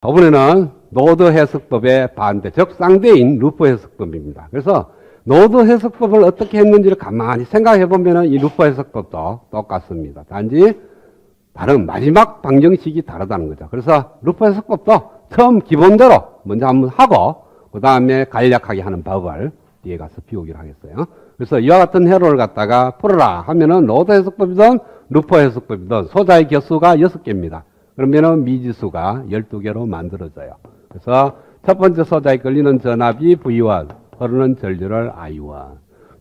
이번에는 노드 해석법의 반대, 즉 쌍대인 루프 해석법입니다. 그래서 노드 해석법을 어떻게 했는지를 가만히 생각해 보면 이 루프 해석법도 똑같습니다. 단지 다른 마지막 방정식이 다르다는 거죠. 그래서 루프 해석법도 처음 기본대로 먼저 한번 하고 그 다음에 간략하게 하는 법을 뒤에 가서 비우기로 하겠어요. 그래서 이와 같은 회로를 갖다가 풀어라 하면은 노드 해석법이든 루프 해석법이든 소자의 개수가 6개입니다. 그러면은 미지수가 12개로 만들어져요. 그래서 첫 번째 소자에 걸리는 전압이 V1, 흐르는 전류를 I1.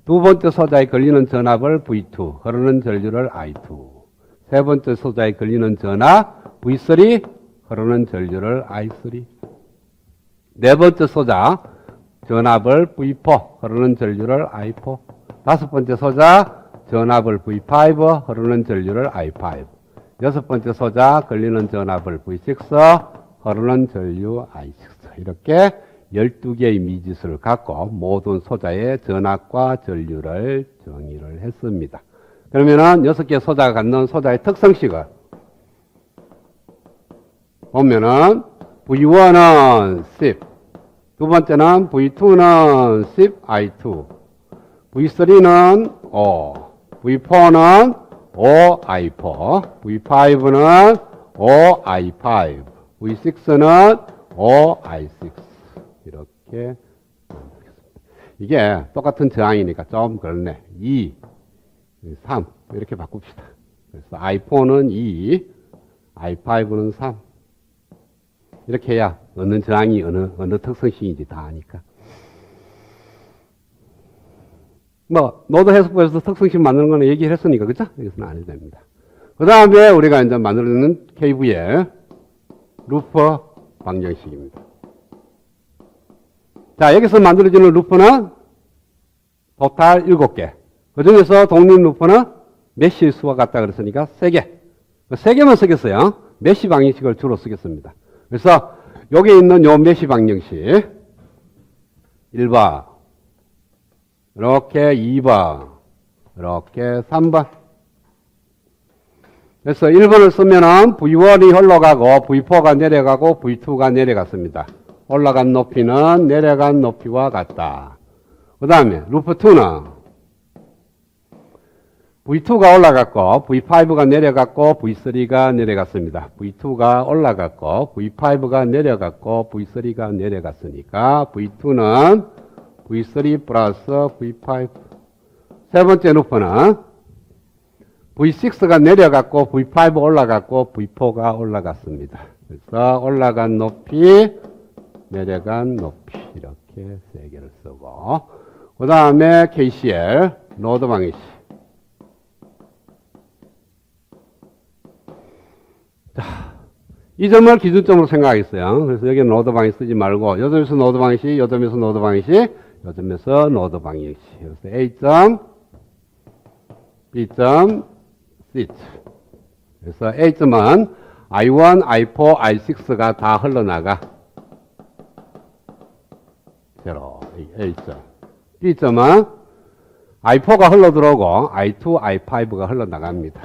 두 번째 소자에 걸리는 전압을 V2, 흐르는 전류를 I2. 세 번째 소자에 걸리는 전압 V3, 흐르는 전류를 I3. 네 번째 소자 전압을 V4, 흐르는 전류를 I4. 다섯 번째 소자 전압을 V5, 흐르는 전류를 I5. 여섯 번째 소자 걸리는 전압을 V6, 흐르는 전류 I6. 이렇게 12개의 미지수를 갖고 모든 소자의 전압과 전류를 정의를 했습니다. 그러면은 6개 소자가 갖는 소자의 특성식을 보면은 V1은 10, 두 번째는 V2는 10, I2, V3는 5, V4는 5, I4, V5는 5, I5, V6는 5, I6. 이렇게 이게 똑같은 저항이니까 좀 그렇네. 2, 3 이렇게 바꿉시다. 그래서 I4는 2, I5는 3. 이렇게 해야 어느 저항이 어느 특성식인지 다 아니까. 뭐 노드 해석법에서 특성식 만드는 거는 얘기를 했으니까 그죠? 여기서는 안 해도 됩니다. 그 다음에 우리가 이제 만들어내는 KV의 루프 방정식입니다. 자, 여기서 만들어지는 루프는 토탈 7개. 그 중에서 독립 루프는 메쉬 수가 같다 그랬으니까 3개. 3개만 쓰겠어요. 메쉬 방정식을 주로 쓰겠습니다. 그래서 여기 있는 요 메쉬 방정식 1번, 이렇게 2번, 이렇게 3번. 그래서 1번을 쓰면은 V1이 흘러가고 V4가 내려가고 V2가 내려갔습니다. 올라간 높이는 내려간 높이와 같다. 그 다음에 루프 2는 V2가 올라갔고 V5가 내려갔고 V3가 내려갔습니다. V2가 올라갔고 V5가 내려갔고 V3가 내려갔으니까 V2는 V3 플러스 V5. 세 번째 루프는 V6가 내려갔고 V5 올라갔고 V4가 올라갔습니다. 그래서 올라간 높이, 내려간 높이 이렇게 3개를 쓰고 그 다음에 KCL 노드 방정식. 자, 이 점을 기준점으로 생각하겠어요. 그래서 여기는 노드 방정식 쓰지 말고 요 점에서 노드 방정식, 요 점에서 노드 방정식, 요 점에서 노드 방정식. 그래서 A점, B점, C점. 그래서 A점은 I1, I4, I6가 다 흘러나가. 제로, A점. B점은 I4가 흘러들어오고 I2, I5가 흘러나갑니다.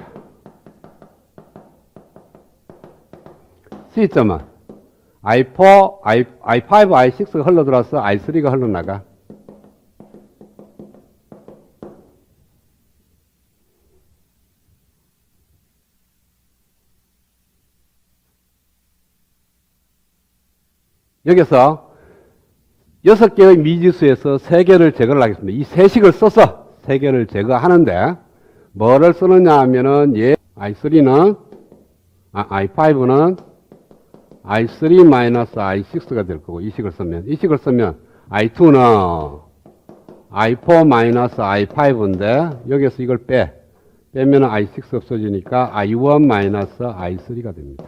C점은 I4, I5, I6가 흘러들어와서 I3가 흘러나가. 여기서 6개의 미지수에서 3개를 제거를 하겠습니다. 이 3식을 써서 3개를 제거하는데 뭐를 쓰느냐 하면은 I3는 I5는 I3-I6가 될 거고 이 식을 쓰면 I2는 I4-I5인데 여기서 이걸 빼면 I6 없어지니까 I1-I3가 됩니다.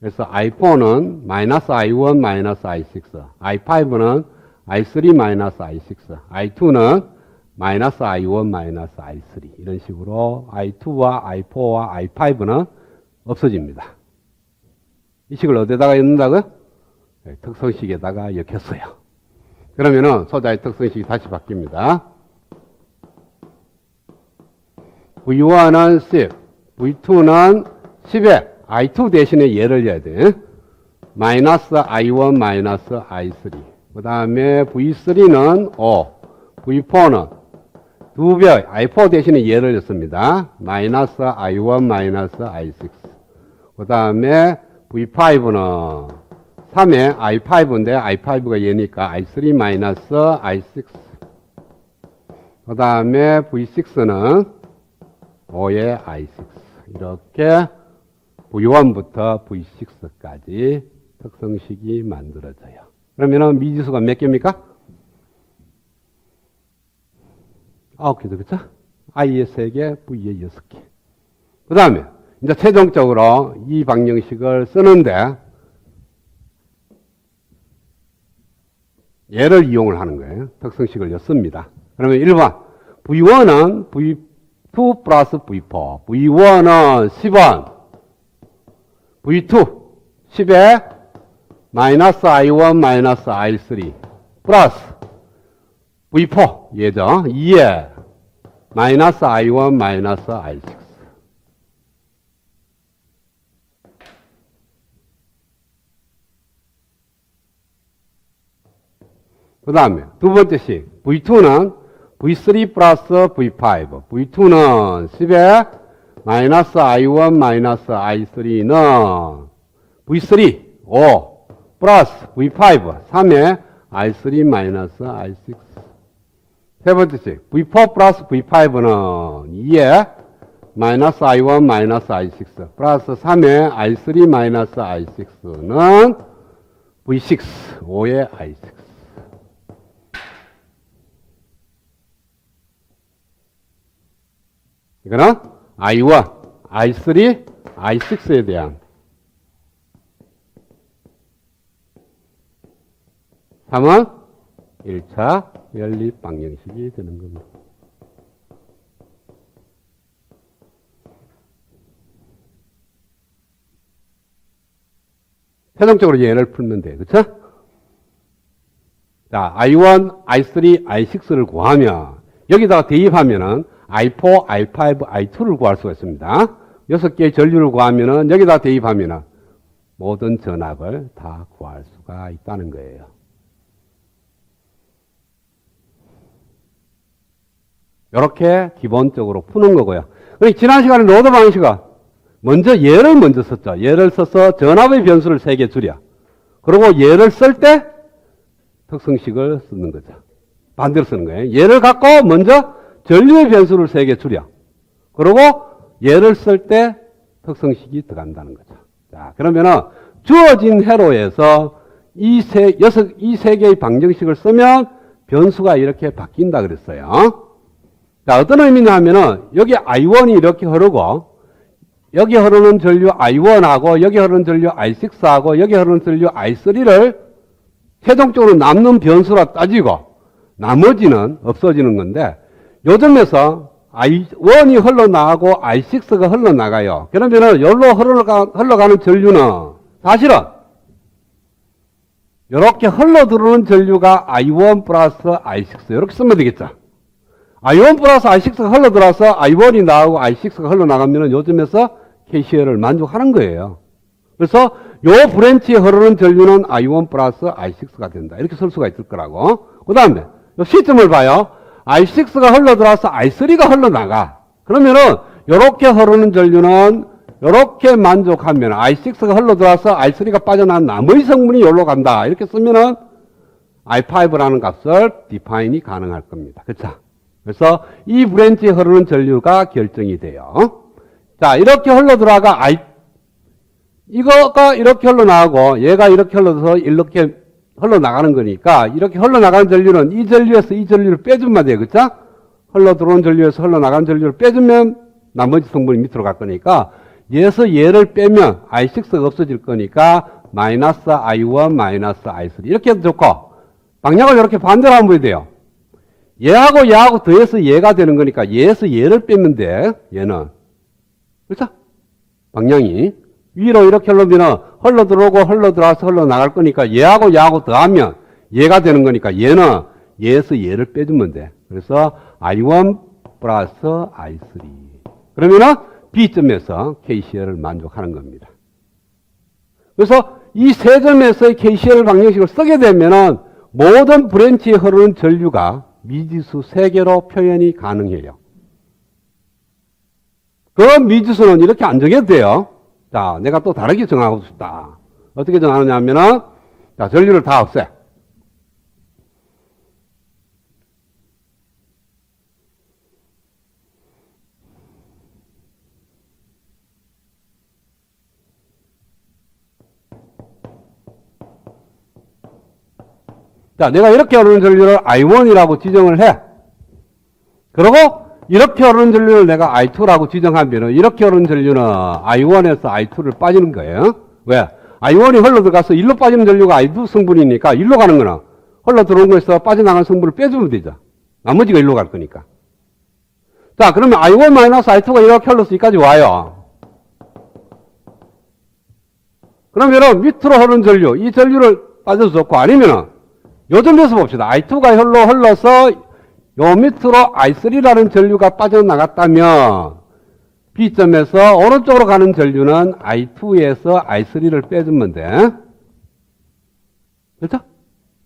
그래서 I4는 -I1 -I6, I5는 I3 -I6, I2는 -I1 -I3 이런 식으로 I2와 I4와 I5는 없어집니다. 이 식을 어디다가 넣는다고요? 특성식에다가 넣겠어요. 그러면은 소자의 특성식이 다시 바뀝니다. V1은 10, V2는 10에 I2 대신에 얘를 해야 돼. 마이너스 I1 마이너스 I3. 그 다음에 V3는 5, V4는 2배, I4 대신에 예를 냈습니다. 마이너스 I1 마이너스 I6. 그 다음에 V5는 3에 I5인데 I5가 얘니까 I3 마이너스 I6. 그 다음에 V6는 5의 I6. 이렇게 V1부터 V6까지 특성식이 만들어져요. 그러면은 미지수가 몇 개입니까? 9개죠, 그쵸? I의 3개, V의 6개. 그 다음에, 이제 최종적으로 이 방정식을 쓰는데, 얘를 이용을 하는 거예요. 특성식을 씁니다. 그러면 1번, V1은 V2 플러스 V4, V1은 10원, V2, 10에 마이너스 I1 마이너스 I3 플러스 V4 얘죠. 2에 마이너스 I1 마이너스 I6. 그 다음에 두 번째 식 V2는 V3 플러스 V5, V2는 10에 마이너스 I1 마이너스 I3는 V3 5 플러스 V5 3에 I3 마이너스 I6. 세 번째씩 V4 플러스 V5는 2에 마이너스 I1 마이너스 I6 플러스 3에 I3 마이너스 I6는 V6 5에 I6. 이거는 I1, I3, I6에 대한 3은 1차 연립 방정식이 되는 겁니다. 최종적으로 얘를 풀면 돼요. 그쵸? 자, I1, I3, I6를 구하면 여기다가 대입하면은 I4, I5, I2를 구할 수가 있습니다. 6개의 전류를 구하면은 여기다 대입하면은 모든 전압을 다 구할 수가 있다는 거예요. 이렇게 기본적으로 푸는 거고요. 지난 시간에 노드 방식은 먼저 얘를 먼저 썼죠. 얘를 써서 전압의 변수를 3개 줄여. 그리고 얘를 쓸 때 특성식을 쓰는 거죠. 반대로 쓰는 거예요. 얘를 갖고 먼저 전류의 변수를 3개 줄여. 그리고 얘를 쓸 때 특성식이 들어간다는 거죠. 자, 그러면은 주어진 회로에서 이 세 개의 방정식을 쓰면 변수가 이렇게 바뀐다 그랬어요. 자, 어떤 의미냐 하면은 여기 I1이 이렇게 흐르고 여기 흐르는 전류 I1하고 여기 흐르는 전류 I6하고 여기 흐르는 전류 I3를 최종적으로 남는 변수라 따지고 나머지는 없어지는 건데 요즘에서 I1이 흘러나가고 I6가 흘러나가요. 그러면은 여기로 흘러가는 전류는 사실은 이렇게 흘러들어오는 전류가 I1 플러스 I6 이렇게 쓰면 되겠죠. I1 플러스 I6가 흘러들어와서 I1이 나오고 I6가 흘러나가면 요즘에서 KCL을 만족하는 거예요. 그래서 요 브랜치에 흐르는 전류는 I1 플러스 I6가 된다. 이렇게 쓸 수가 있을 거라고. 그 다음에 요 시점을 봐요. I6가 흘러들어와서 I3가 흘러나가. 그러면은 요렇게 흐르는 전류는 요렇게 만족하면 I6가 흘러들어와서 I3가 빠져나간 나머지 성분이 여기로 간다. 이렇게 쓰면은 I5라는 값을 디파인이 가능할 겁니다. 그렇죠? 그래서 이 브랜치에 흐르는 전류가 결정이 돼요. 자, 이렇게 흘러들어가 이거가 이렇게 흘러나가고 얘가 이렇게 흘러서 이렇게 흘러나가는 거니까 이렇게 흘러나가는 전류는 이 전류에서 이 전류를 빼주면 돼요. 그렇죠? 흘러들어온 전류에서 흘러나가는 전류를 빼주면 나머지 성분이 밑으로 갈 거니까 얘에서 얘를 빼면 I6가 없어질 거니까 마이너스 I1 마이너스 I3 이렇게 해도 좋고 방향을 이렇게 반대로 하면 뭐 돼요? 얘하고 더해서 얘가 되는 거니까 얘에서 얘를 빼면 돼. 얘는. 그렇죠? 방향이. 위로 이렇게 흘러면 흘러들어오고 흘러들어와서 흘러나갈 거니까 얘하고 더하면 얘가 되는 거니까 얘는 얘에서 얘를 빼주면 돼. 그래서 I1 플러스 I3. 그러면은 B점에서 KCL을 만족하는 겁니다. 그래서 이 세 점에서의 KCL 방정식을 쓰게 되면은 모든 브랜치에 흐르는 전류가 미지수 3개로 표현이 가능해요. 그 미지수는 이렇게 안 정해도 돼요. 자, 내가 또 다르게 정하고 싶다. 어떻게 정하느냐 하면은, 자, 전류를 다 없애. 자, 내가 이렇게 흐르는 전류를 I1이라고 지정을 해. 그리고 이렇게 흐르는 전류를 내가 I2라고 지정하면 이렇게 흐르는 전류는 I1에서 I2를 빠지는 거예요. 왜? I1이 흘러 들어가서 일로 빠지는 전류가 I2 성분이니까 일로 가는 거는 흘러 들어온 거에서 빠져나가는 성분을 빼주면 되죠. 나머지가 일로 갈 거니까. 자, 그러면 I1-I2가 이렇게 흘러서 여기까지 와요. 그러면은 밑으로 흐르는 전류, 이 전류를 빠져도 좋고 아니면은 요 전류에서 봅시다. I2가 흘러서 요 밑으로 I3라는 전류가 빠져나갔다면 B점에서 오른쪽으로 가는 전류는 I2에서 I3를 빼주면 돼. 그렇죠?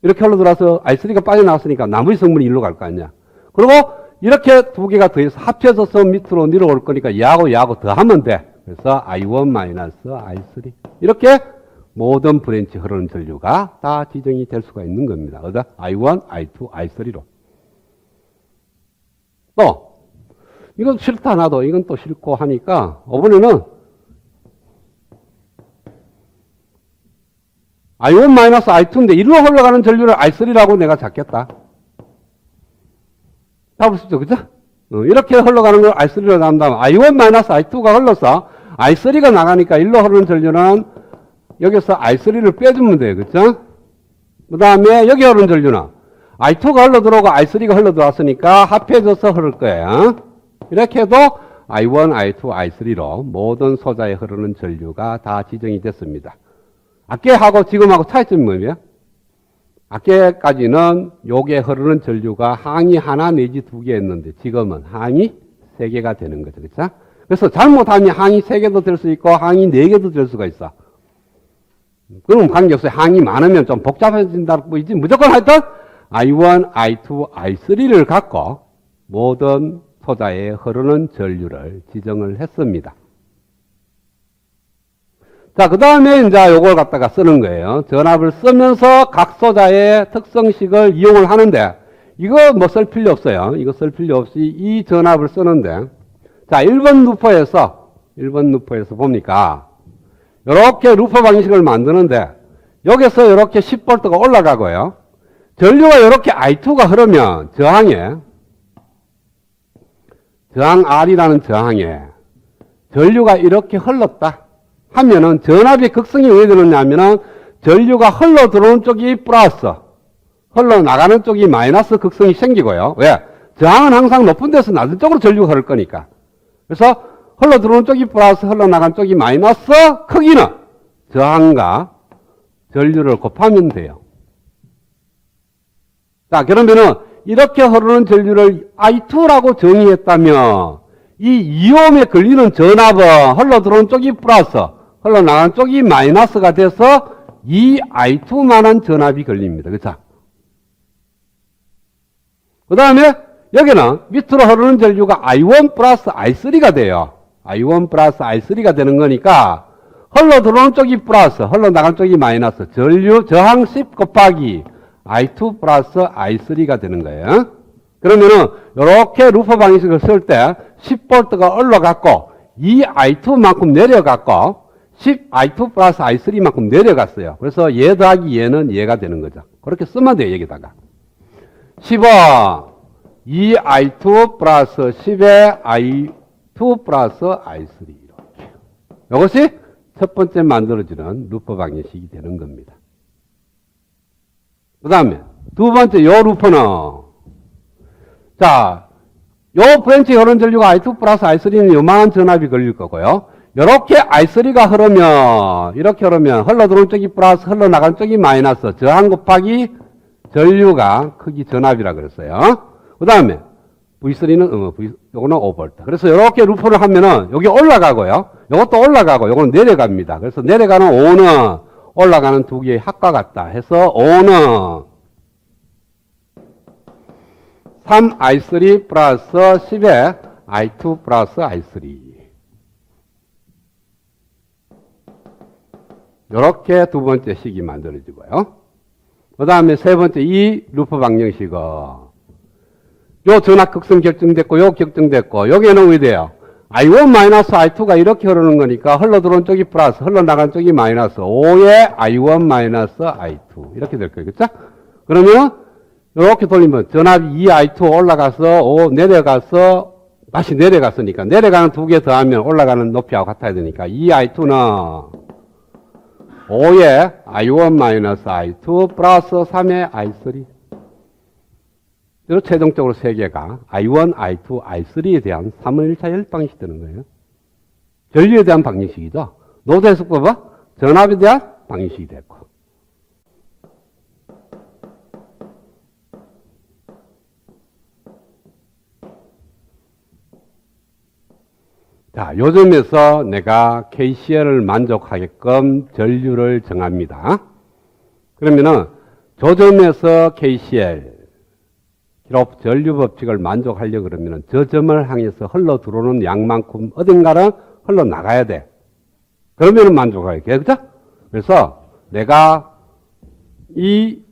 이렇게 흘러들어서 I3가 빠져나왔으니까 나머지 성분이 일로 갈 거 아니야. 그리고 이렇게 두 개가 더해서 합쳐져서 밑으로 내려올 거니까 얘하고 더하면 돼. 그래서 I1-I3 이렇게 모든 브랜치 흐르는 전류가 다 지정이 될 수가 있는 겁니다. 어디다? I1, I2, I3로. 또 이건 싫다 나도 이건 또 싫고 하니까 이번에는 I1-I2인데 일로 흘러가는 전류를 I3라고 내가 잡겠다. 잡을 수 있죠, 그죠? 이렇게 흘러가는 걸 I3로 나온 다음 I1-I2가 흘러서 I3가 나가니까 일로 흐르는 전류는 여기서 I3를 빼주면 돼요, 그죠? 그 다음에 여기 흐르는 전류는 I2가 흘러 들어오고 I3가 흘러 들어왔으니까 합해져서 흐를 거예요. 이렇게 해도 I1, I2, I3로 모든 소자에 흐르는 전류가 다 지정이 됐습니다. 아까하고 지금하고 차이점이 뭐예요? 아까까지는 요게 흐르는 전류가 항이 하나 내지 두 개였는데 지금은 항이 3개가 되는 거죠. 그렇죠? 그래서 잘못하면 항이 3개도 될 수 있고 항이 4개도 될 수가 있어. 그럼 관계없어요. 항이 많으면 좀 복잡해진다고 보이지. 무조건 하여튼 I1, I2, I3를 갖고 모든 소자에 흐르는 전류를 지정을 했습니다. 자, 그 다음에 이제 요걸 갖다가 쓰는 거예요. 전압을 쓰면서 각 소자의 특성식을 이용을 하는데, 이거 뭐 쓸 필요 없어요. 이거 쓸 필요 없이 이 전압을 쓰는데, 자, 1번 루퍼에서 보니까, 요렇게 루퍼 방식을 만드는데, 여기서 요렇게 10V가 올라가고요. 전류가 요렇게 I2가 흐르면 저항 R이라는 저항에 전류가 이렇게 흘렀다 하면은 전압의 극성이 왜 되느냐 하면은 전류가 흘러 들어오는 쪽이 플러스, 흘러 나가는 쪽이 마이너스 극성이 생기고요. 왜? 저항은 항상 높은 데서 낮은 쪽으로 전류가 흐를 거니까. 그래서 흘러 들어오는 쪽이 플러스, 흘러 나가는 쪽이 마이너스, 크기는 저항과 전류를 곱하면 돼요. 자, 그러면은 이렇게 흐르는 전류를 I2라고 정의했다면 이 2옴에 걸리는 전압은 흘러 들어오는 쪽이 플러스, 흘러 나가는 쪽이 마이너스가 돼서 이 I2만한 전압이 걸립니다. 그렇죠? 그 다음에 여기는 밑으로 흐르는 전류가 I1 플러스 I3가 돼요. I1 플러스 I3가 되는 거니까 흘러 들어오는 쪽이 플러스, 흘러 나가는 쪽이 마이너스, 전류 저항 10 곱하기 I2 플러스 I3가 되는 거예요. 그러면은 이렇게 루퍼 방식을 쓸 때 10V가 올라갔고 이 I2만큼 내려갔고 I2 플러스 I3만큼 내려갔어요. 그래서 얘 더하기 얘는 얘가 되는 거죠. 그렇게 쓰면 돼요. 여기다가 10은 2I2 플러스 10에 I2 플러스 I3 이렇게. 이것이 첫 번째 만들어지는 루퍼 방식이 되는 겁니다. 그 다음에 두 번째 요 루퍼는 자, 요 브랜치 흐르는 전류가 I2 플러스 I3는 요만한 전압이 걸릴 거고요. 요렇게 I3가 흐르면 이렇게 흐르면 흘러 들어온 쪽이 플러스, 흘러 나간 쪽이 마이너스, 저항 곱하기 전류가 크기 전압이라 그랬어요. 그 다음에 V3는 요거는 5V. 그래서 요렇게 루퍼를 하면은 여기 올라가고요. 요것도 올라가고 요거는 내려갑니다. 그래서 내려가는 5는 올라가는 두 개의 합과 같다 해서 O는 3i3 플러스 10에 i2 플러스 i3 이렇게 두 번째 식이 만들어지고요. 그 다음에 세 번째 이 루프 방정식은 요 전압극성 결정됐고 요 결정됐고 여기에는 왜 돼요? i1 마이너스 i2가 이렇게 흐르는 거니까 흘러들어온 쪽이 플러스 흘러나간 쪽이 마이너스 5에 i1 마이너스 i2 이렇게 될 거예요. 그렇죠? 그러면 이렇게 돌리면 전압 2i2 올라가서 5 내려가서 다시 내려갔으니까 내려가는 두 개 더하면 올라가는 높이하고 같아야 되니까 2i2는 5에 i1 마이너스 i2 플러스 3에 i3 그리고 최종적으로 세 개가 i1, i2, i3에 대한 3의 1차 혈방식이 되는 거예요. 전류에 대한 방정식이죠. 노드 해석법은 전압에 대한 방정식이 됐고. 자, 요점에서 내가 KCL을 만족하게끔 전류를 정합니다. 그러면은 조점에서 KCL 기록 전류 법칙을 만족하려고 그러면은 저 점을 향해서 흘러 들어오는 양만큼 어딘가는 흘러 나가야 돼. 그러면은 만족하게. 그죠? 그래서 내가 이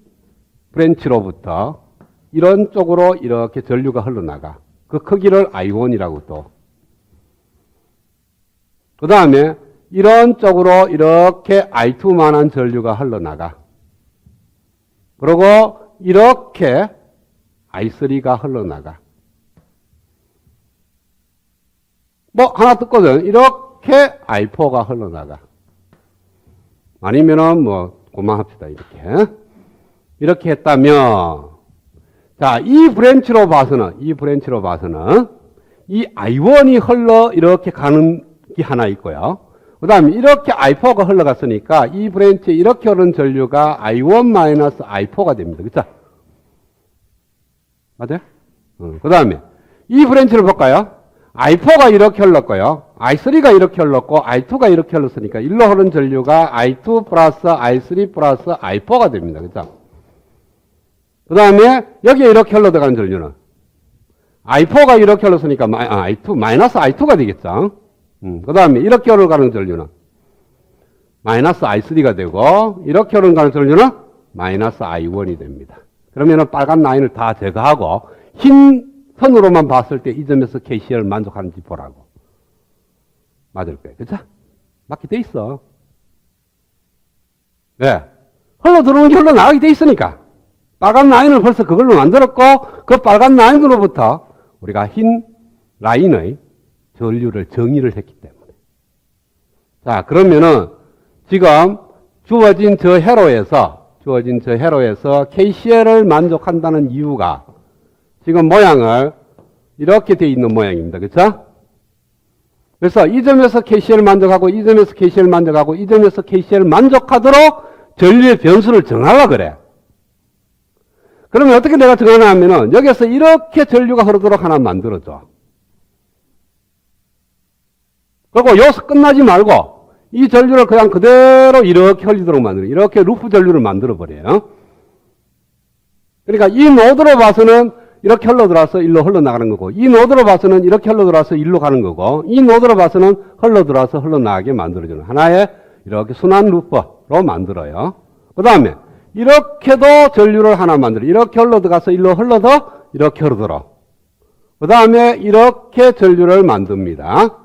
브랜치로부터 이런 쪽으로 이렇게 전류가 흘러나가. 그 크기를 I1이라고 또. 그 다음에 이런 쪽으로 이렇게 I2만한 전류가 흘러나가. 그리고 이렇게 I3가 흘러나가. 뭐 하나 뜯거든. 이렇게 I4가 흘러나가. 아니면은 뭐 그만합시다. 이렇게 했다면 자, 이 브랜치로 봐서는 이 I1이 흘러 이렇게 가는 게 하나 있고요. 그 다음에 이렇게 I4가 흘러갔으니까 이 브랜치에 이렇게 흐르는 전류가 I1 I4가 됩니다. 그쵸? 맞아요? 그 다음에 이 브랜치를 볼까요? I4가 이렇게 흘렀고요. I3가 이렇게 흘렀고 I2가 이렇게 흘렀으니까 일로 흐른 전류가 I2 플러스 I3 플러스 I4가 됩니다. 그쵸? 그 다음에 여기에 이렇게 흘러 들어가는 전류는 I4가 이렇게 흘렀으니까 I2 마이너스 I2가 되겠죠. 그 다음에 이렇게 흘러가는 전류는 마이너스 I3가 되고 이렇게 흘러가는 전류는 마이너스 I1이 됩니다. 그러면은 빨간 라인을 다 제거하고 흰 선으로만 봤을 때 이 점에서 KCL을 만족하는지 보라고. 맞을 거예요. 그쵸? 맞게 돼 있어. 네. 흘러 들어오는 게 흘러 나가게 돼 있으니까. 빨간 라인을 벌써 그걸로 만들었고 그 빨간 라인으로부터 우리가 흰 라인의 전류를 정의를 했기 때문에. 자, 그러면은 지금 주어진 저 회로에서 KCL을 만족한다는 이유가 지금 모양을 이렇게 돼 있는 모양입니다. 그렇죠? 그래서 이 점에서 KCL을 만족하고 이 점에서 KCL을 만족하고 이 점에서 KCL을 만족하도록 전류의 변수를 정하려고 그래. 그러면 어떻게 내가 정하냐 하면은 여기서 이렇게 전류가 흐르도록 하나 만들어줘. 그리고 여기서 끝나지 말고 이 전류를 그냥 그대로 이렇게 흘리도록 만들어. 이렇게 루프 전류를 만들어 버려요. 그러니까 이 노드로 봐서는 이렇게 흘러들어와서 일로 흘러나가는 거고 이 노드로 봐서는 이렇게 흘러들어와서 일로 가는 거고 이 노드로 봐서는 흘러들어와서 흘러나가게 만들어주는 하나의 이렇게 순환 루프로 만들어요. 그 다음에 이렇게도 전류를 하나 만들어. 이렇게 흘러들어가서 일로 흘러서 이렇게 흐르도록. 그 다음에 이렇게 전류를 만듭니다.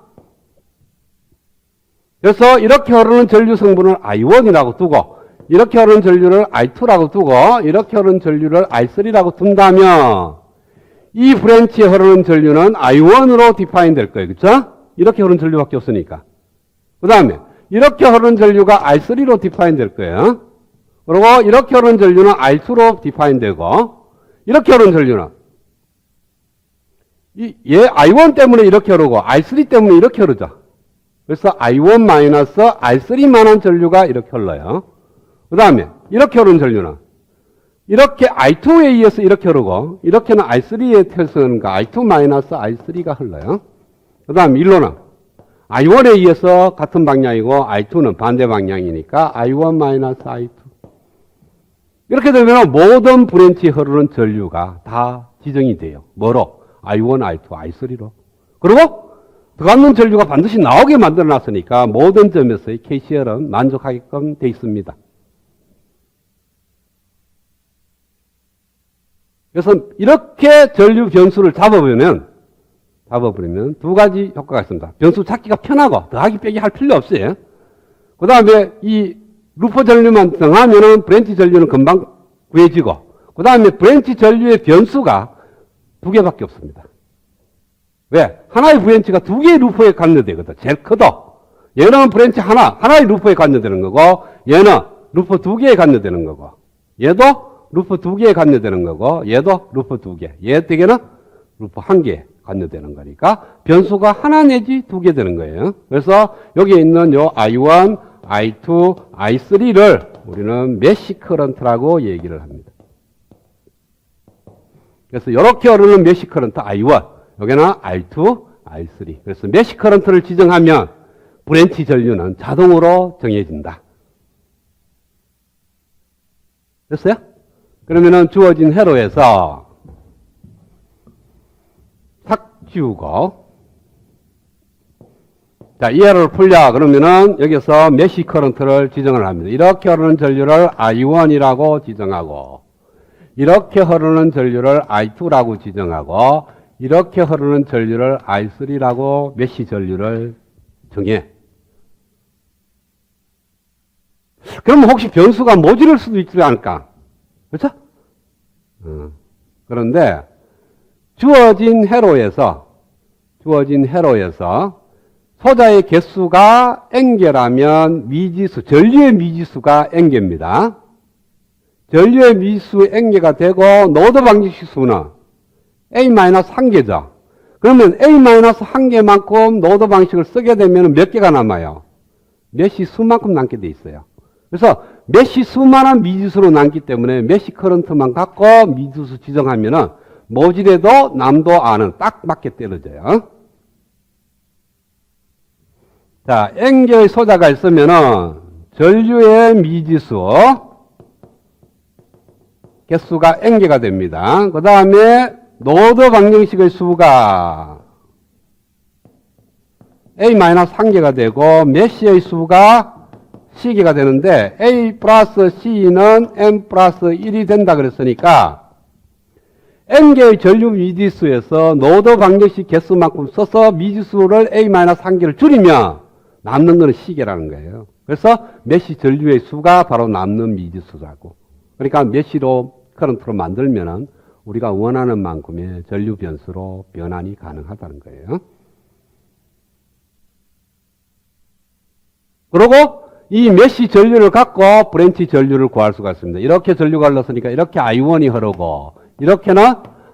그래서 이렇게 흐르는 전류 성분을 I1이라고 두고 이렇게 흐르는 전류를 I2라고 두고 이렇게 흐르는 전류를 I3라고 둔다면 이 브랜치에 흐르는 전류는 I1으로 디파인 될 거예요. 그렇죠? 이렇게 흐르는 전류밖에 없으니까. 그 다음에 이렇게 흐르는 전류가 I3로 디파인 될 거예요. 그리고 이렇게 흐르는 전류는 I2로 디파인 되고 이렇게 흐르는 전류는 얘 I1 때문에 이렇게 흐르고 I3 때문에 이렇게 흐르죠. 그래서 I1 마이너스 I3만한 전류가 이렇게 흘러요. 그 다음에 이렇게 흐르는 전류는 이렇게 I2에 의해서 이렇게 흐르고 이렇게는 I3에 의해서 흐르니까 I2 마이너스 I3가 흘러요. 그 다음에 일로는 I1에 의해서 같은 방향이고 I2는 반대 방향이니까 I1 I2. 이렇게 되면 모든 브랜치에 흐르는 전류가 다 지정이 돼요. 뭐로? I1, I2, I3로. 그리고 들어가는 전류가 반드시 나오게 만들어 놨으니까 모든 점에서의 KCL은 만족하게끔 돼 있습니다. 그래서 이렇게 전류 변수를 잡아버리면 두 가지 효과가 있습니다. 변수 찾기가 편하고 더하기 빼기 할 필요 없어요. 그 다음에 이 루퍼 전류만 정하면은 브랜치 전류는 금방 구해지고, 그 다음에 브랜치 전류의 변수가 두 개밖에 없습니다. 왜? 하나의 브랜치가 두 개의 루퍼에 관여되거든. 제일 커도. 얘는 브랜치 하나의 루퍼에 관여되는 거고, 얘는 루퍼 두 개에 관여되는 거고, 얘도 루퍼 두 개에 관여되는 거고, 얘도 루퍼 두 개. 얘 되게는 루퍼 한 개에 관여되는 거니까 변수가 하나 내지 두 개 되는 거예요. 그래서 여기에 있는 요 I1, I2, I3를 우리는 메시 커런트라고 얘기를 합니다. 그래서 이렇게 흐르는 메시 커런트 I1, 여기는 I2, I3. 그래서 메시 커런트를 지정하면 브랜치 전류는 자동으로 정해진다. 됐어요? 그러면은 주어진 회로에서 탁 지우고, 자, 이 회로를 풀려. 그러면은 여기서 메시 커런트를 지정을 합니다. 이렇게 흐르는 전류를 I1이라고 지정하고, 이렇게 흐르는 전류를 I2라고 지정하고, 이렇게 흐르는 전류를 I3라고 메시 전류를 정해. 그러면 혹시 변수가 모자랄 수도 있지 않을까? 그렇죠? 그런데 주어진 회로에서 소자의 개수가 n개라면 미지수, 전류의 미지수가 n개입니다. 전류의 미지수 n개가 되고 노드 방정식 수는 A-1개죠. 그러면 A-1개만큼 노드 방식을 쓰게 되면 몇 개가 남아요? 메시 수만큼 남게 돼 있어요. 그래서 메시 수만한 미지수로 남기 때문에 메시 커런트만 갖고 미지수 지정하면은 모질에도 남도 안은 딱 맞게 떨어져요. 자, n개의 소자가 있으면은 전류의 미지수 개수가 n개가 됩니다. 그 다음에 노드 방정식의 수가 A-1개가 되고 메시의 수가 C개가 되는데 A 플러스 C는 N 플러스 1이 된다 그랬으니까 N개의 전류 미지수에서 노드 방정식 개수만큼 써서 미지수를 A-1개를 줄이면 남는 것은 C개라는 거예요. 그래서 메시 전류의 수가 바로 남는 미지수라고. 그러니까 메시로 커런트로 만들면은 우리가 원하는 만큼의 전류 변수로 변환이 가능하다는 거예요. 그리고 이 메시 전류를 갖고 브랜치 전류를 구할 수가 있습니다. 이렇게 전류가 흘렀으니까 이렇게 I1이 흐르고, 이렇게는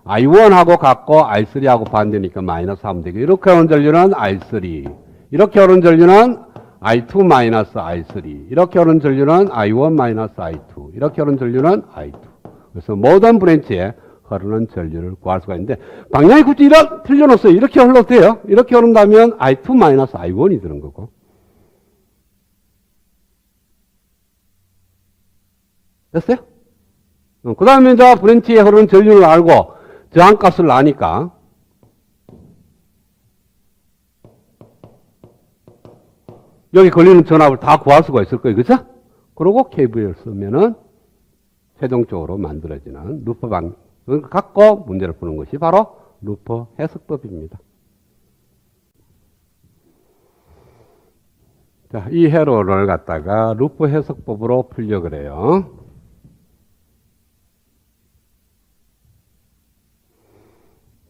I1하고 같고 I3하고 반대니까 마이너스 하면 되고, 이렇게 흐르는 전류는 I3, 이렇게 흐르는 전류는 I2 마이너스 I3, 이렇게 흐르는 전류는 I1 마이너스 I2, 이렇게 흐르는 전류는 I2. 그래서 모든 브랜치에 흐르는 전류를 구할 수가 있는데, 방향이 굳이 이렇게 틀려놓았어요. 이렇게 흘러도 돼요. 이렇게 흐른다면 I2 마이너스 I1이 되는 거고. 됐어요? 그 다음에 이제 브랜치에 흐르는 전류를 알고 저항값을 아니까 여기 걸리는 전압을 다 구할 수가 있을 거예요. 그죠? 그리고 KVL을 쓰면은 최종적으로 만들어지는 루퍼 방식을 갖고 문제를 푸는 것이 바로 루퍼 해석법입니다. 자, 이 회로를 갖다가 루퍼 해석법으로 풀려 그래요.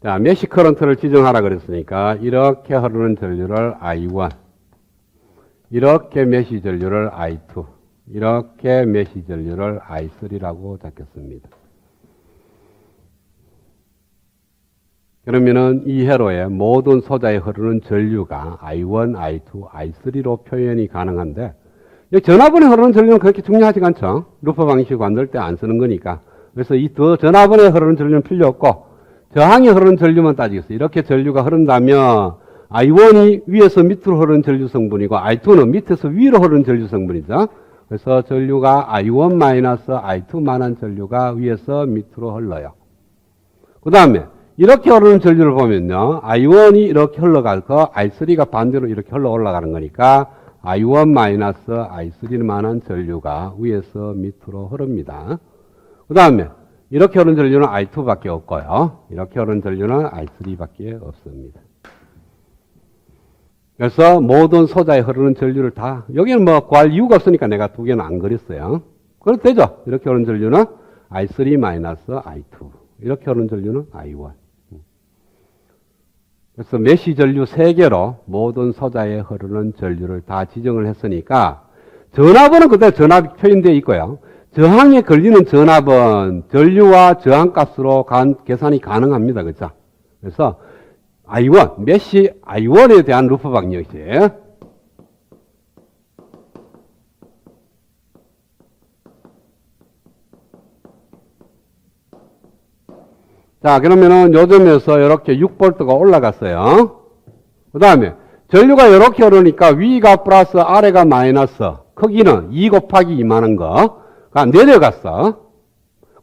자, 메시 커런트를 지정하라 그랬으니까 이렇게 흐르는 전류를 I1, 이렇게 메시 전류를 I2, 이렇게 메시 전류를 I3라고 잡겠습니다. 그러면은 이 회로에 모든 소자에 흐르는 전류가 I1, I2, I3로 표현이 가능한데, 전화번에 흐르는 전류는 그렇게 중요하지 않죠. 루퍼 방식 만들 때 안 쓰는 거니까. 그래서 이 전화번에 흐르는 전류는 필요 없고, 저항이 흐르는 전류만 따지겠어요. 이렇게 전류가 흐른다면 I1이 위에서 밑으로 흐르는 전류 성분이고 I2는 밑에서 위로 흐르는 전류 성분이죠. 그래서 전류가 I1 마이너스 I2만한 전류가 위에서 밑으로 흘러요. 그 다음에 이렇게 흐르는 전류를 보면요. I1이 이렇게 흘러갈 거 I3가 반대로 이렇게 흘러 올라가는 거니까 I1 마이너스 I3만한 전류가 위에서 밑으로 흐릅니다. 그 다음에 이렇게 흐르는 전류는 I2밖에 없고요. 이렇게 흐르는 전류는 I3밖에 없습니다. 그래서 모든 소자에 흐르는 전류를 다, 여기는 뭐 구할 이유가 없으니까 내가 두 개는 안 그렸어요. 그래도 되죠. 이렇게 흐르는 전류는 I3 마이너스 I2. 이렇게 흐르는 전류는 I1. 그래서 메시 전류 3개로 모든 소자에 흐르는 전류를 다 지정을 했으니까 전압은 그대로 전압이 표현되어 있고요. 저항에 걸리는 전압은 전류와 저항값으로 계산이 가능합니다. 그렇죠? 그래서 I1, 메시 I1에 대한 루프 방정식. 자, 그러면은 요점에서 이렇게 6V가 올라갔어요. 그 다음에 전류가 이렇게 흐르니까 위가 플러스 아래가 마이너스, 크기는 2 곱하기 2만한 거가 내려갔어.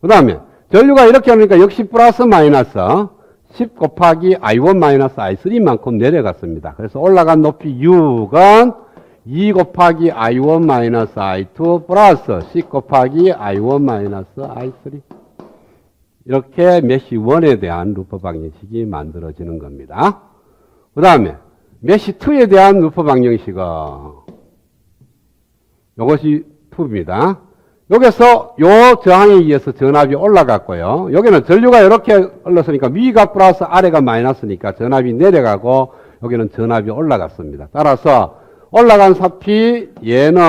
그 다음에 전류가 이렇게 흐르니까 역시 플러스 마이너스 10 곱하기 I1 마이너스 I3만큼 내려갔습니다. 그래서 올라간 높이 6은 2 곱하기 I1 마이너스 I2 플러스 10 곱하기 I1 마이너스 I3. 이렇게 메시 1에 대한 루프 방정식이 만들어지는 겁니다. 그 다음에 메시 2에 대한 루프 방정식은 이것이 2입니다. 여기서 요 저항에 의해서 전압이 올라갔고요. 여기는 전류가 이렇게 흘렀으니까 위가 플러스 아래가 마이너스니까 전압이 내려가고 여기는 전압이 올라갔습니다. 따라서 올라간 사피 얘는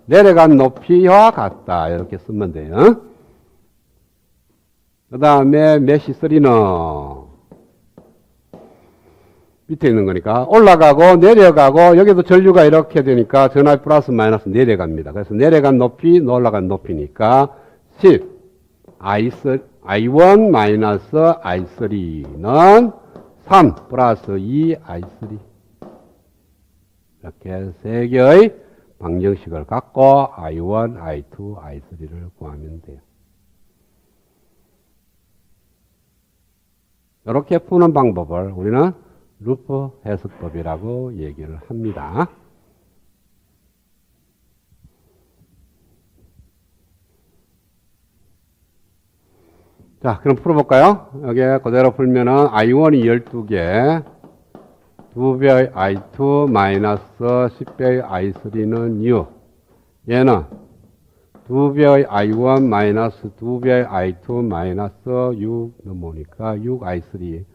내려간 높이와 같다. 이렇게 쓰면 돼요. 그 다음에 메시 3는 밑에 있는 거니까 올라가고 내려가고 여기도 전류가 이렇게 되니까 전압이 플러스 마이너스 내려갑니다. 그래서 내려간 높이 올라간 높이니까 10 I1 마이너스 I3는 3 플러스 2 I3 이렇게 세 개의 방정식을 갖고 I1, I2, I3를 구하면 돼요. 이렇게 푸는 방법을 우리는 루프 해석법이라고 얘기를 합니다. 자, 그럼 풀어볼까요? 여기 그대로 풀면은 I1이 12개, 2배의 I2 마이너스 10배의 I3는 6. 얘는 2배의 I1 마이너스 2배의 I2 마이너스 6 넘으니까 6I3.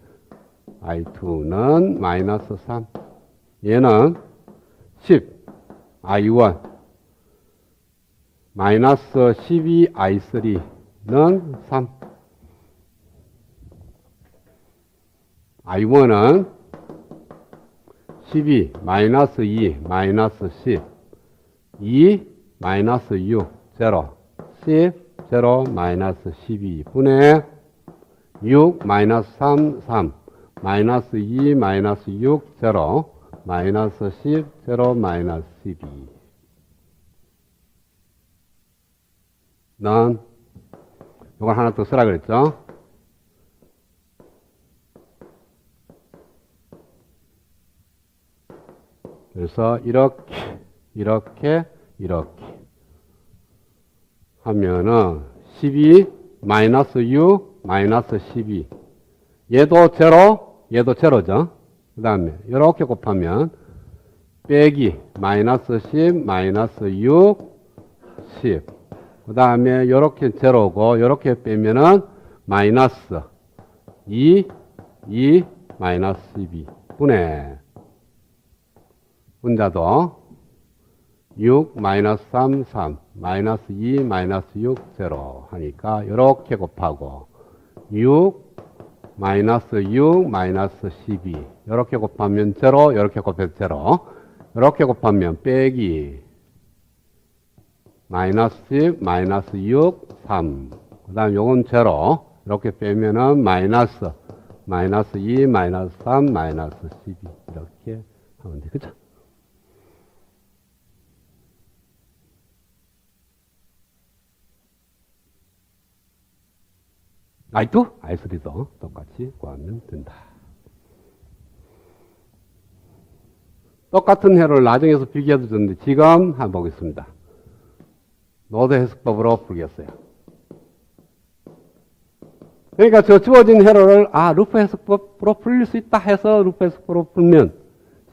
I2는 마이너스 3. 얘는 10 I1 마이너스 12 I3는 3. I1은 12 마이너스 2 마이너스 10 2 마이너스 6 0 10 0 마이너스 12 분의 6 마이너스 3 3 마이너스 2 마이너스 6 0 마이너스 10 0 마이너스 12 는 이걸 하나 더 쓰라 그랬죠? 그래서 이렇게 하면은 12 마이너스 6 마이너스 12 얘도 제로 얘도 제로죠. 그 다음에 이렇게 곱하면 빼기 마이너스 10 마이너스 6 10 그 다음에 이렇게 제로고 이렇게 빼면은 마이너스 2 마이너스 12 분의 분자도 6 마이너스 3 3 마이너스 2 마이너스 6 0 하니까 이렇게 곱하고 6 마이너스 6 마이너스 12 이렇게 곱하면 0 이렇게 곱해서 0 이렇게 곱하면 빼기 마이너스 10 마이너스 6 3 그 다음 요건 0 이렇게 빼면은 마이너스 마이너스 2, 마이너스 3, 마이너스 12 이렇게 하면 돼. 그쵸? I2, I3도 똑같이 구하면 된다. 똑같은 회로를 나중에서 비교해도 되는데 지금 한번 보겠습니다. 노드 해석법으로 풀겠어요. 그러니까 저 주어진 회로를 루프 해석법으로 풀릴 수 있다 해서 루프 해석법으로 풀면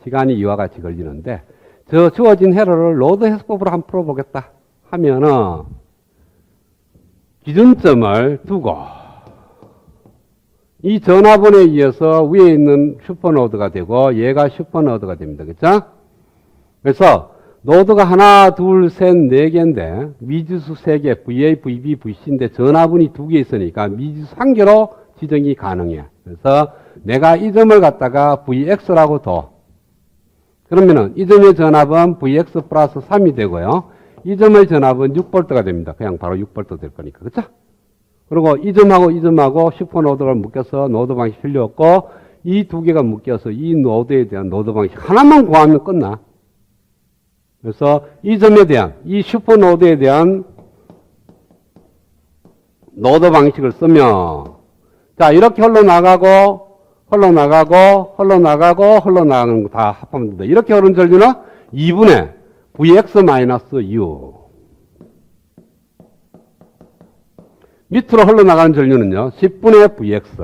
시간이 이와 같이 걸리는데 저 주어진 회로를 노드 해석법으로 한번 풀어보겠다 하면은 기준점을 두고 이 전화번호에 의해서 위에 있는 슈퍼노드가 되고 얘가 슈퍼노드가 됩니다. 그렇죠? 그래서 노드가 하나, 둘, 셋, 네 개인데 미지수 3개, VA, VB, VC인데 전화번이 2개 있으니까 미지수 1개로 지정이 가능해. 그래서 내가 이 점을 갖다가 VX라고 둬. 그러면은 이 점의 전압은 VX 플러스 3이 되고요. 이 점의 전압은 6V가 됩니다. 그냥 바로 6V 될 거니까. 그렇죠? 그리고 이 점하고 슈퍼노드를 묶여서 노드 방식 필요 없고 이 2개가 묶여서 이 노드에 대한 노드 방식 하나만 구하면 끝나. 그래서 이 점에 대한 이 슈퍼노드에 대한 노드 방식을 쓰면 자 이렇게 흘러나가고 흘러나가는 거 다 합하면 된다. 이렇게 흐르는 전류는 2분의 Vx-U 밑으로 흘러나가는 전류는요 10분의 Vx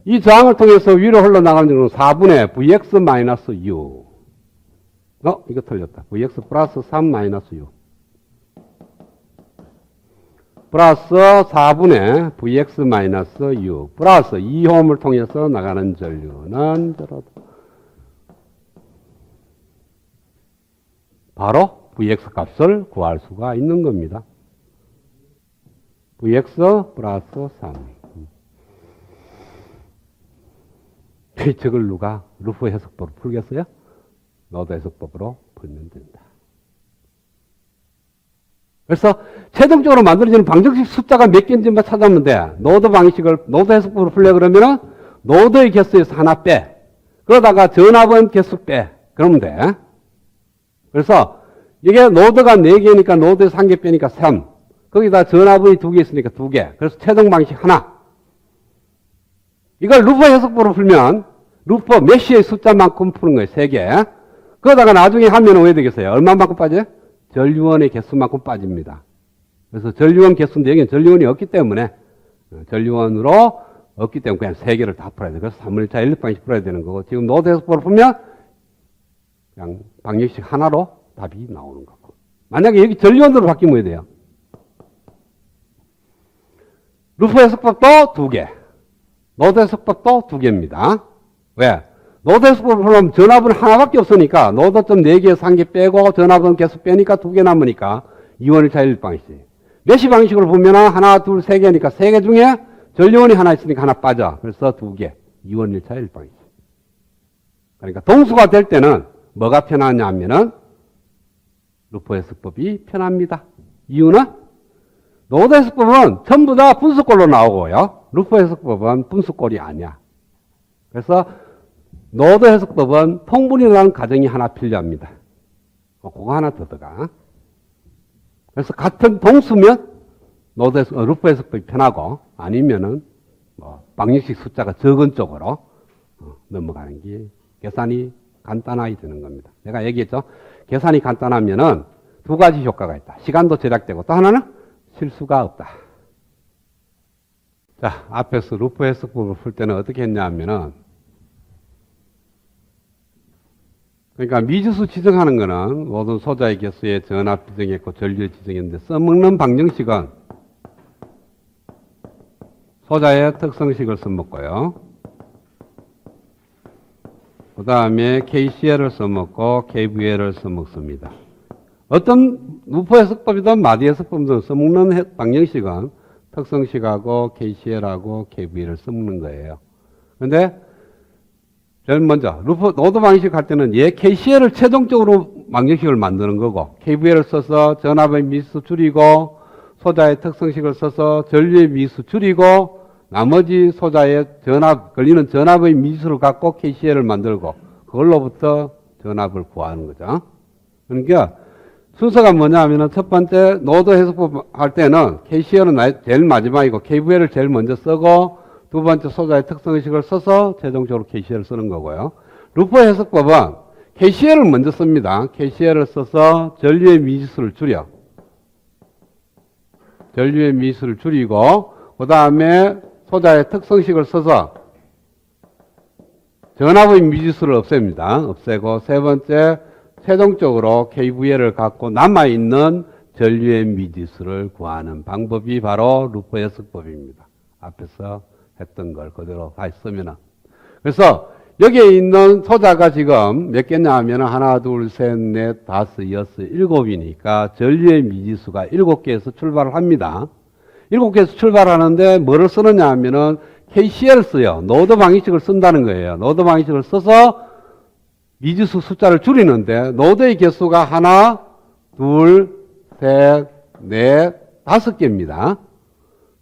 이 저항을 통해서 위로 흘러나가는 전류는 4분의 Vx-U 이거 틀렸다. Vx 플러스 3 마이너스 U 플러스 4분의 Vx 마이너스 U 플러스 2홈을 통해서 나가는 전류는 바로 Vx 값을 구할 수가 있는 겁니다. Vx 플러스 3 저걸 누가 루프 해석법으로 풀겠어요? 노드 해석법으로 풀면 된다. 그래서 최종적으로 만들어지는 방정식 숫자가 몇 개인지만 찾아보면 돼. 노드 해석법으로 풀려 그러면은 노드의 개수에서 하나 빼. 그러다가 전압은 개수 빼. 그러면 돼. 그래서 이게 노드가 4개니까 노드에서 1개 빼니까 3. 거기다 전압이 2개 있으니까 2개. 그래서 최종 방식 하나. 이걸 루프 해석법으로 풀면 루프 메쉬의 숫자만큼 푸는 거예요. 3개. 그러다가 나중에 하면 왜 되겠어요? 얼마만큼 빠져요? 전류원의 개수만큼 빠집니다. 그래서 전류원 개수인데 여기는 전류원이 없기 때문에 전류원으로 없기 때문에 그냥 3개를 다 풀어야 돼요. 그래서 3분의 1차 연립방식 풀어야 되는 거고 지금 노드 해석법으로 풀면 그냥 방정식 하나로 답이 나오는 거고 만약에 여기 전류원으로 바뀌면 왜 돼요? 루프 해석법도 2개 노드 해석법도 2개입니다. 왜? 노드 해석법을 풀면 전압은 하나밖에 없으니까 노드점 4개에서 1개 빼고 전압은 계속 빼니까 2개 남으니까 2원 1차 연립방식. 메쉬 방식으로 보면 하나, 둘, 3개니까 3개 중에 전류원이 하나 있으니까 하나 빠져. 그래서 2개. 2원 1차 연립방식. 그러니까 동수가 될 때는 뭐가 편하냐 하면은 루프 해석법이 편합니다. 이유는 노드 해석법은 전부 다 분수꼴로 나오고요. 루프 해석법은 분수꼴이 아니야. 그래서 노드 해석법은 통분이라는 가정이 하나 필요합니다. 그거 하나 더 들어가. 그래서 같은 동수면 루프 해석법이 편하고 아니면은 방정식 숫자가 적은 쪽으로 넘어가는 게 계산이 간단하게 되는 겁니다. 내가 얘기했죠. 계산이 간단하면은 2가지 효과가 있다. 시간도 절약되고 또 하나는 실수가 없다. 자, 앞에서 루프 해석법을 풀 때는 어떻게 했냐 하면은 그러니까 미지수 지정하는 거는 모든 소자의 개수에 전압 지정했고 전류를 지정했는데 써먹는 방정식은 소자의 특성식을 써먹고요. 그 다음에 KCL을 써먹고 KVL을 써먹습니다. 어떤 루프 해석법이든 마디 해석법이든 써먹는 방정식은 특성식하고 KCL하고 KVL을 써먹는 거예요. 그런데 제일 먼저 노드 방식 할 때는 KCL을 최종적으로 방정식을 만드는 거고 KVL을 써서 전압의 미수 줄이고 소자의 특성식을 써서 전류의 미수 줄이고 나머지 소자의 걸리는 전압의 미지수를 갖고 KCL을 만들고 그걸로부터 전압을 구하는 거죠. 그러니까 순서가 뭐냐 하면은 첫 번째 노드 해석법 할 때는 KCL은 제일 마지막이고 KVL을 제일 먼저 쓰고 두 번째 소자의 특성의식을 써서 최종적으로 KCL을 쓰는 거고요. 루퍼 해석법은 KCL을 먼저 씁니다. KCL을 써서 전류의 미지수를 줄여. 전류의 미지수를 줄이고 그 다음에 소자의 특성식을 써서 전압의 미지수를 없앱니다. 없애고 세 번째 최종적으로 KVL을 갖고 남아있는 전류의 미지수를 구하는 방법이 바로 루퍼 해석법입니다. 앞에서 했던 걸 그대로 다시 쓰면은. 그래서 여기에 있는 소자가 지금 몇 개냐 하면 하나, 둘, 셋, 넷, 다섯, 여섯, 일곱이니까 전류의 미지수가 7개에서 출발을 합니다. 7개에서 출발하는데 뭐를 쓰느냐 하면은 KCL을 써요. 노드 방정식을 쓴다는 거예요. 노드 방정식을 써서 미지수 숫자를 줄이는데 노드의 개수가 하나, 둘, 셋, 넷, 5개입니다.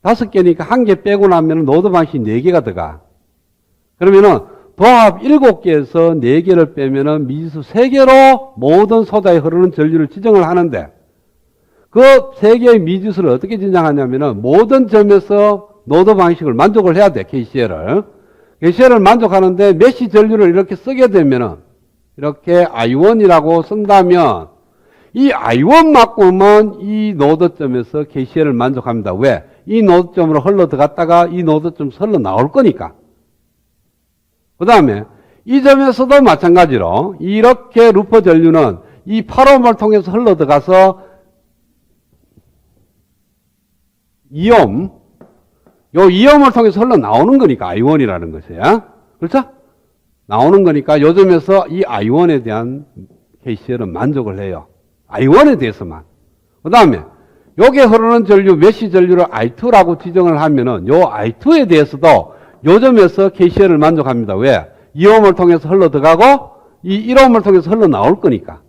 5개니까 한 개 빼고 나면 노드 방정식 4개가 들어가. 그러면은 도합 7개에서 4개를 빼면은 미지수 3개로 모든 소자에 흐르는 전류를 지정을 하는데 그 3개의 미지수를 어떻게 지정하냐면은 모든 점에서 노드 방식을 만족을 해야 돼, KCL을. KCL을 만족하는데 메시 전류를 이렇게 쓰게 되면은 이렇게 I1이라고 쓴다면 이 I1만큼은 이 노드점에서 KCL을 만족합니다. 왜? 이 노드점으로 흘러 들어갔다가 이 노드점에서 흘러 나올 거니까. 그 다음에 이 점에서도 마찬가지로 이렇게 루퍼 전류는 이 8옴을 통해서 흘러 들어가서 2옴, 요 2옴을 통해서 흘러 나오는 거니까 I1이라는 것이야. 그렇죠? 나오는 거니까 요 점에서 이 I1에 대한 KCL은 만족을 해요. I1에 대해서만. 그 다음에 요게 흐르는 전류, 메시 전류를 I2라고 지정을 하면은 요 I2에 대해서도 요 점에서 KCL을 만족합니다. 왜? 2옴을 통해서 흘러 들어가고 이 1옴을 통해서 흘러 나올 거니까.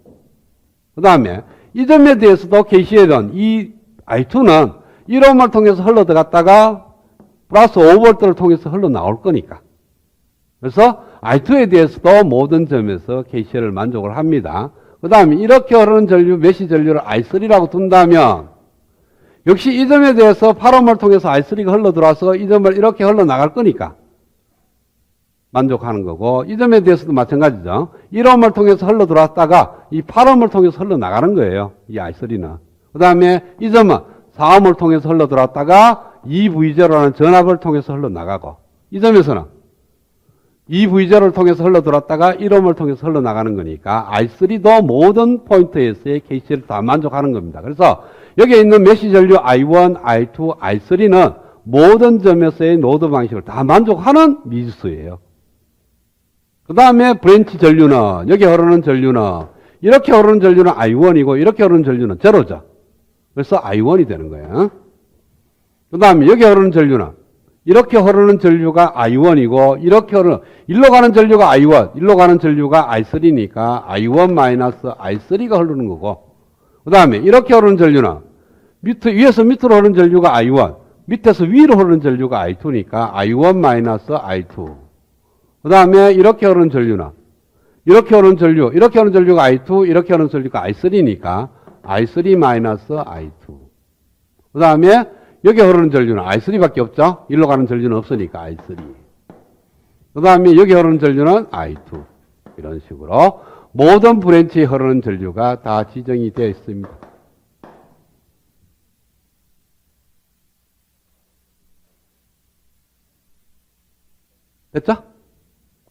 그 다음에 이 점에 대해서도 KCL은 이 I2는 1옴을 통해서 흘러 들어갔다가 플러스 5V를 통해서 흘러 나올 거니까. 그래서 I2에 대해서도 모든 점에서 KCL을 만족을 합니다. 그 다음에 이렇게 흐르는 전류, 메시 전류를 I3라고 둔다면 역시 이 점에 대해서 8옴을 통해서 I3가 흘러 들어와서 이 점을 이렇게 흘러 나갈 거니까 만족하는 거고 이 점에 대해서도 마찬가지죠. 1옴을 통해서 흘러 들어왔다가 이 8옴을 통해서 흘러 나가는 거예요. 이 I3는. 그 다음에 이 점은 4옴을 통해서 흘러 들어왔다가 2V0라는 전압을 통해서 흘러 나가고 이 점에서는 2V0를 통해서 흘러 들어왔다가 1옴을 통해서 흘러 나가는 거니까 I3도 모든 포인트에서의 KCL을 다 만족하는 겁니다. 그래서 여기에 있는 메시 전류 I1, I2, I3는 모든 점에서의 노드 방식을 다 만족하는 미지수예요. 그 다음에 브랜치 전류는 여기 흐르는 전류는 이렇게 흐르는 전류는 I1이고 이렇게 흐르는 전류는 제로죠. 그래서 I1이 되는 거예요. 그 다음에 여기 흐르는 전류는 이렇게 흐르는 전류가 I1이고 이렇게 흐르는 일로 가는 전류가 I1, 일로 가는 전류가 I3니까 I1 마이너스 I3가 흐르는 거고 그 다음에 이렇게 흐르는 전류는 위에서 밑으로 흐르는 전류가 I1, 밑에서 위로 흐르는 전류가 I2니까 I1 마이너스 I2. 그 다음에 이렇게 흐르는 전류는 이렇게 흐르는 전류, 이렇게 흐르는 전류가 I2, 이렇게 흐르는 전류가 I3니까 I3 마이너스 I2. 그 다음에 여기 흐르는 전류는 I3밖에 없죠? 일로 가는 전류는 없으니까 I3. 그 다음에 여기 흐르는 전류는 I2. 이런 식으로 모든 브랜치에 흐르는 전류가 다 지정이 되어 있습니다. 됐죠?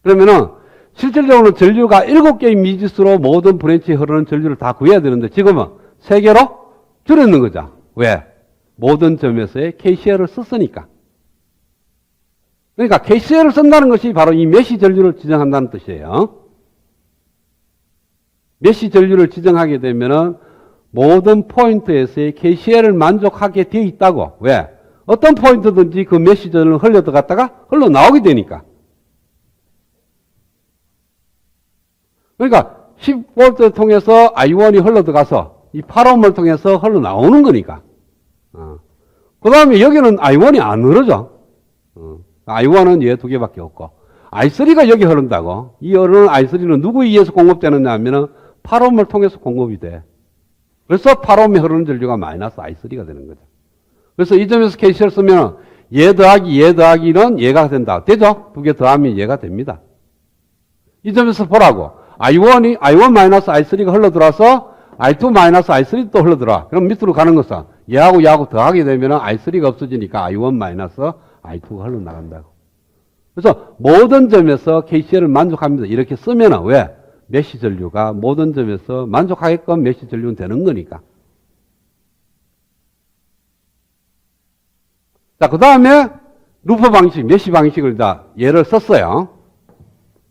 그러면은 실질적으로 전류가 7개의 미지수로 모든 브랜치에 흐르는 전류를 다 구해야 되는데 지금은 3개로 줄였는 거죠. 왜? 모든 점에서의 KCL을 썼으니까. 그러니까 KCL을 쓴다는 것이 바로 이 메시 전류를 지정한다는 뜻이에요. 메시 전류를 지정하게 되면은 모든 포인트에서의 KCL을 만족하게 되어 있다고. 왜? 어떤 포인트든지 그 메시 전류를 흘러 들어갔다가 흘러 나오게 되니까. 그러니까 10V를 통해서 I1이 흘러 들어가서 이 8옴을 통해서 흘러 나오는 거니까. 그 다음에 여기는 I1이 안 흐르죠. I1은 얘 두 개밖에 없고. I3가 여기 흐른다고. 이 흐르는 I3는 누구에 의해서 공급되느냐 하면은 8옴을 통해서 공급이 돼. 그래서 8옴에 흐르는 전류가 마이너스 I3가 되는 거죠. 그래서 이 점에서 KCL 쓰면 얘 더하기는 얘가 된다. 되죠? 두 개 더하면 얘가 됩니다. 이 점에서 보라고. I1 마이너스 I3가 흘러들어와서 I2 마이너스 I3 또 흘러들어와. 그럼 밑으로 가는 것은 얘하고 더하게 되면 I3가 없어지니까 I1 마이너스 I2가 흘러나간다고. 그래서 모든 점에서 KCL을 만족합니다. 이렇게 쓰면 왜? 메시 전류가 모든 점에서 만족하게끔 메시 전류는 되는 거니까. 자, 그 다음에 루프 방식, 메시 방식을 다 예를 썼어요.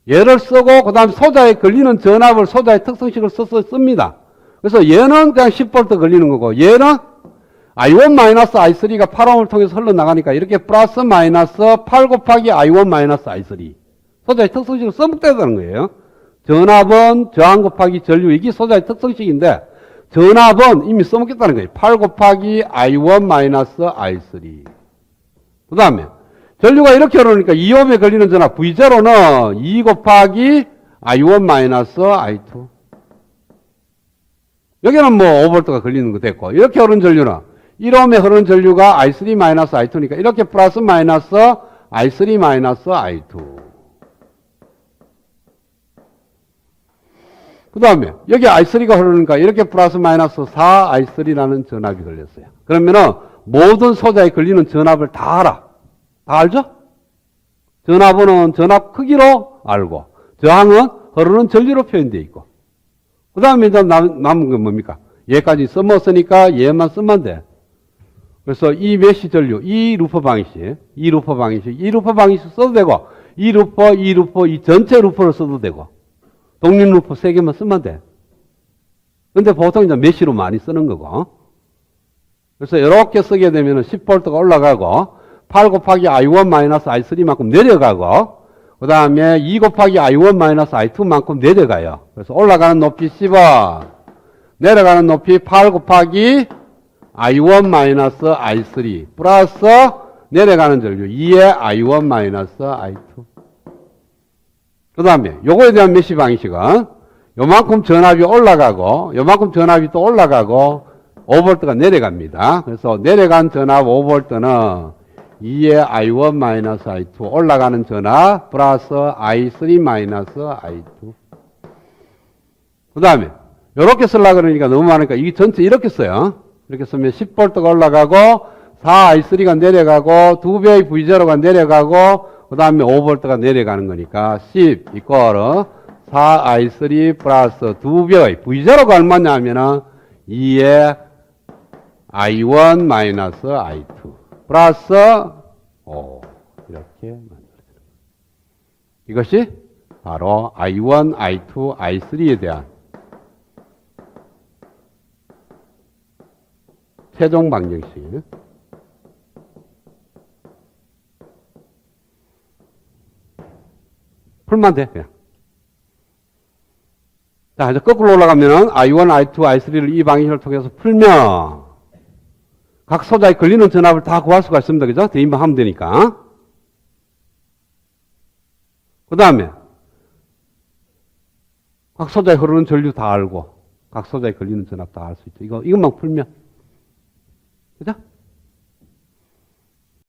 예를 쓰고 그 다음에 소자에 걸리는 전압을 소자의 특성식을 써서 씁니다. 그래서 얘는 그냥 10V 걸리는 거고 얘는 I1 마이너스 I3가 8옴을 통해서 흘러나가니까 이렇게 플러스 마이너스 8 곱하기 I1 마이너스 I3 소자의 특성식을 써먹다는 거예요. 전압은 저항 곱하기 전류 이게 소자의 특성식인데 전압은 이미 써먹겠다는 거예요. 8 곱하기 I1 마이너스 I3 그 다음에 전류가 이렇게 흐르니까 2옴에 걸리는 전압 V0는 2 곱하기 I1 마이너스 I2 여기는 뭐 5V가 걸리는 거 됐고 이렇게 흐르는 전류는 1옴에 흐르는 전류가 I3 마이너스 I2니까 이렇게 플러스 마이너스 I3 마이너스 I2 그 다음에 여기 I3가 흐르니까 이렇게 플러스 마이너스 4I3라는 전압이 걸렸어요. 그러면은 모든 소자에 걸리는 전압을 다 알아. 다 알죠? 전압은 전압 크기로 알고 저항은 흐르는 전류로 표현되어 있고 그 다음에 이제 남은 건 뭡니까? 얘까지 써먹었으니까 얘만 쓰면 돼. 그래서 이 메시 전류, 이 루퍼 방식 써도 되고 이 루퍼, 이 전체 루퍼를 써도 되고 독립 루퍼 3개만 쓰면 돼. 근데 보통 이제 메시로 많이 쓰는 거고 그래서 이렇게 쓰게 되면 10V가 올라가고 8 곱하기 I1 마이너스 I3만큼 내려가고 그 다음에 2 곱하기 I1 마이너스 I2만큼 내려가요. 그래서 올라가는 높이 10원 내려가는 높이 8 곱하기 I1 마이너스 I3 플러스 내려가는 전류 2의 I1 마이너스 I2 그 다음에 요거에 대한 메시 방식은 요만큼 전압이 올라가고 요만큼 전압이 또 올라가고 5V가 내려갑니다. 그래서 내려간 전압 5V는 2의 I1 마이너스 I2 올라가는 전압 플러스 I3 마이너스 I2 그 다음에 이렇게 쓰려고 그러니까 너무 많으니까 이 전체 이렇게 써요. 이렇게 쓰면 10V가 올라가고 4I3가 내려가고 2배의 V0가 내려가고 그 다음에 5V가 내려가는 거니까 10 이퀄 4I3 플러스 2배의 V0가 얼마냐 하면은 2의 I1 마이너스 I2 플러스 5 이렇게 만들어집니다. 이것이 바로 I1, I2, I3에 대한 최종 방정식. 풀면 돼, 그냥. 자, 이제 거꾸로 올라가면은 I1, I2, I3를 이 방식을 통해서 풀면 각 소자에 걸리는 전압을 다 구할 수가 있습니다. 그죠? 대입만 하면 되니까. 그 다음에 각 소자에 흐르는 전류 다 알고 각 소자에 걸리는 전압 다 알 수 있죠. 이것만 풀면. 그죠?